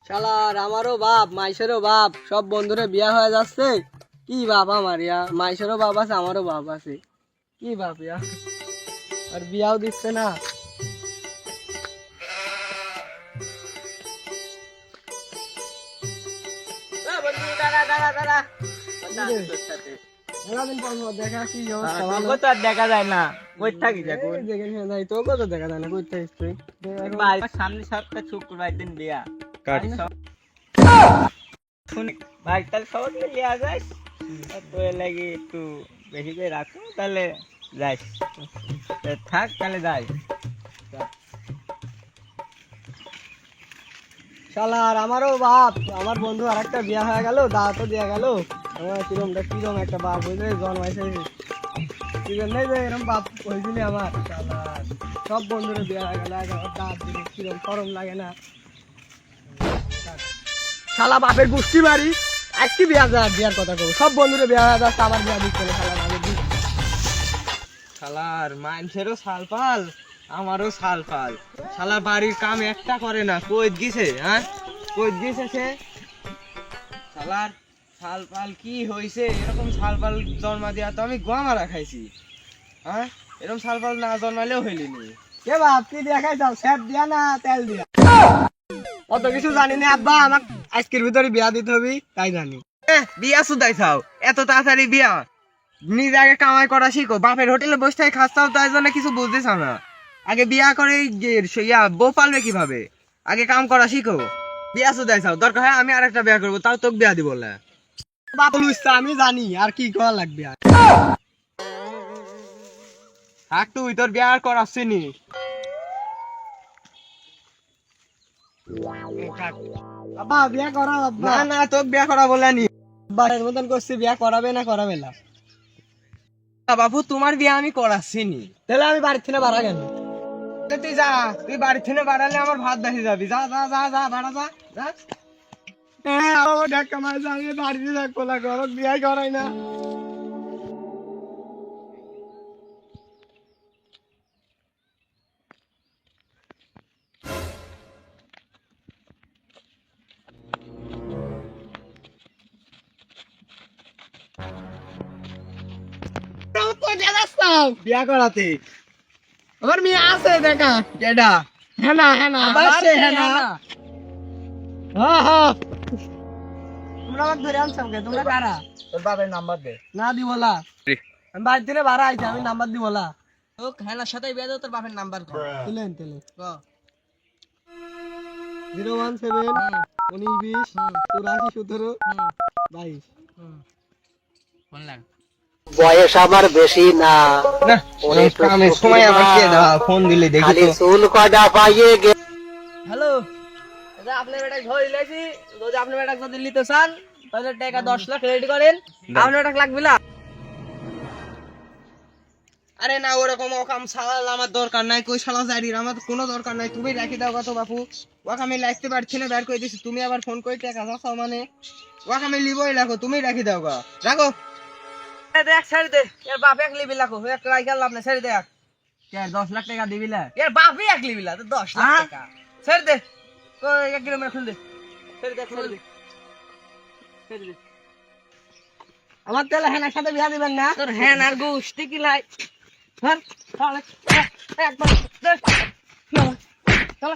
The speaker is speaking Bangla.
শালার আমারও বাপ মাইশেরও বাপ সব বন্ধুরা বিয়া হয়ে যাচ্ছে। কি বাপ আমার ইয়া, মাইশেরও বাপ আছে আমারও বাপ আছে। কি বাপ ইয়া, আর বিয়াও দিচ্ছে না। দেখা কি দেখা যায় না, কই থাকিস এখন? তোকে তো দেখা যায় না, কই থাকিস তুই? সামনে সপ্তাহে শুক্রবার দিন বিয়া। শুনি ভাই, তাহলে সবাই লিয়া যাস, তোর লাগি একটু বেশি করে রাখো, তাহলে যাস। থাক তাহলে যাই। শালার আমারও বাপ, আমার বন্ধু আর একটা বিয়া হয়ে গেল, দাওয়াতও দেওয়া গেল। আমার কিরম একটা বাপ হয়েছে, জন্মাইছে কি জন্যই যে এরকম বাপ হয়েছিল আমার। শালার সব বন্ধুরা বিয়া হয়ে গেল, দাঁত দিলে কিরম গরম লাগে না। শালা বাপের গোষ্ঠী বাড়ি, আজকে বিয়ার কথা কবো, সব বন্ধুরা বিয়া হয়ে যাচ্ছে, আমার বিয়া দিচ্ছে না। শালা শালার মানুষেরও সাল পাল, আমারও সাল পাল। শালা বাড়ির কাম একটা করে না, কই গেছে? হ্যাঁ, কই গেছে সে? শালার সাল পাল কি হয়েছে? এরকম সাল পাল জন্মা দিয়া তো আমি গোয়া মারা খাইছি। হ্যাঁ, এরকম সাল পাল না জন্মালেও হইলিনি। কে বাপ, কি দিয়া খাইছাও? স্যাপ দিয়া না তেল দিয়া? অত কিছু জানি না আব্বা, আমার আজকের ভিতরে বিয়া দিতে হবে তাই জানি। বিয়া সুদাই খাও, এত তাড়াতাড়ি বিয়া? নিজে আগে কামাই করা শিখো, বাপের হোটেলে বসে থেকে খাস্তাও, তাই জন্য কিছু বুঝতেছ না। আগে বিয়া করে বউ পালবে কিভাবে? আগে কাম করা শিখো। বিয়া সুদাই খাও, দরকার হয় আমি আরেকটা বিয়া করবো, তাও তোকে বিয়া দিব না। বাপ লুইছে আমি জানি, আর কি করা লাগবে আর। থাক, তুই তোর বিয়া আর করাচ্ছি নি। আব্বা বিয়া করা আব্বা। না না, তোকে বিয়া করা বলে নি। বাড়ির মতন করছি, বিয়া করাবে না করাবে না? বাবু, তোমার বিয়া আমি করাচ্ছি নি। তাহলে আমি বাড়ির থেকে বাড়া কেন? তুই যা, তুই বাড়ি থেকে বাড়ালে আমার ভাত দেখে যাবি। যা যা যা যা, বাড়া যা যা। হ্যাঁ আমার ঢাকা মাছ, আমি বাড়িতে থাকবো না, ঘর বিয়াই করাই না। বিয়া করাতে আমার মেয়ে আছে দেখা। কেডা? হ্যাঁ না হ্যাঁ না আবার সে হ্যাঁ না? হ্যাঁ হ্যাঁ। তোমরা আমাকে ধরে আনছো আমাকে, তোমরা কারা? তোর বাবার নাম্বার দে। না দিবলা, আমি বাড়ি থেকে ভাড়া আইছি, আমি নাম্বার দিবলা। ও খেলার সাথে বিয়া দাও, তোর বাপের নাম্বার কর। দিলেন তেলে ক 017 19 20 84 17 22। ফোন লাগ। বয়স আমার বেশি না, না, কামের সময় আবার কে দা ফোন দিলে দেখি খালি তো। চুল কটা পাইয়ে গে। হ্যালো, এটা আপনার বেটা ধরে লাইছি, যদি আপনি বেটা যদি নিতে চান তাহলে টাকা 10 লাখ রেডি করেন। আপনার টাকা লাগবে না? আরে না, ওরকম ওকাম সালাল আমার দরকার নাই, কই সালা জারির আমার কোনো দরকার নাই। তুমি রাখি দাও কত বাপু, ওকে আমি লাগতে পারছি না, বের করে দিছি। তুমি আবার ফোন করে টাকা চাও মানে? ওকে আমি লিবই রাখো, তুমি রাখি দাও গা, রাখো। দেখ ছেড়ে দে, এর বাপ এক লিবি লাখো, এক রাইখাল লাভ না, ছেড়ে দেখ। কে 10 লাখ টাকা দিবি না? এর বাপই এক লিবি লা, তো 10 লাখ টাকা ছেড়ে দে। কই 1 কিলোমিটার খুল দে, ছেড়ে দে ছেড়ে দে ছেড়ে দে। আমার তেলে হেনার সাথে বিয়া দিবেন না? তোর হেনার গোষ্ঠী কি লাই? ধর তাহলে একবার দে, চল চল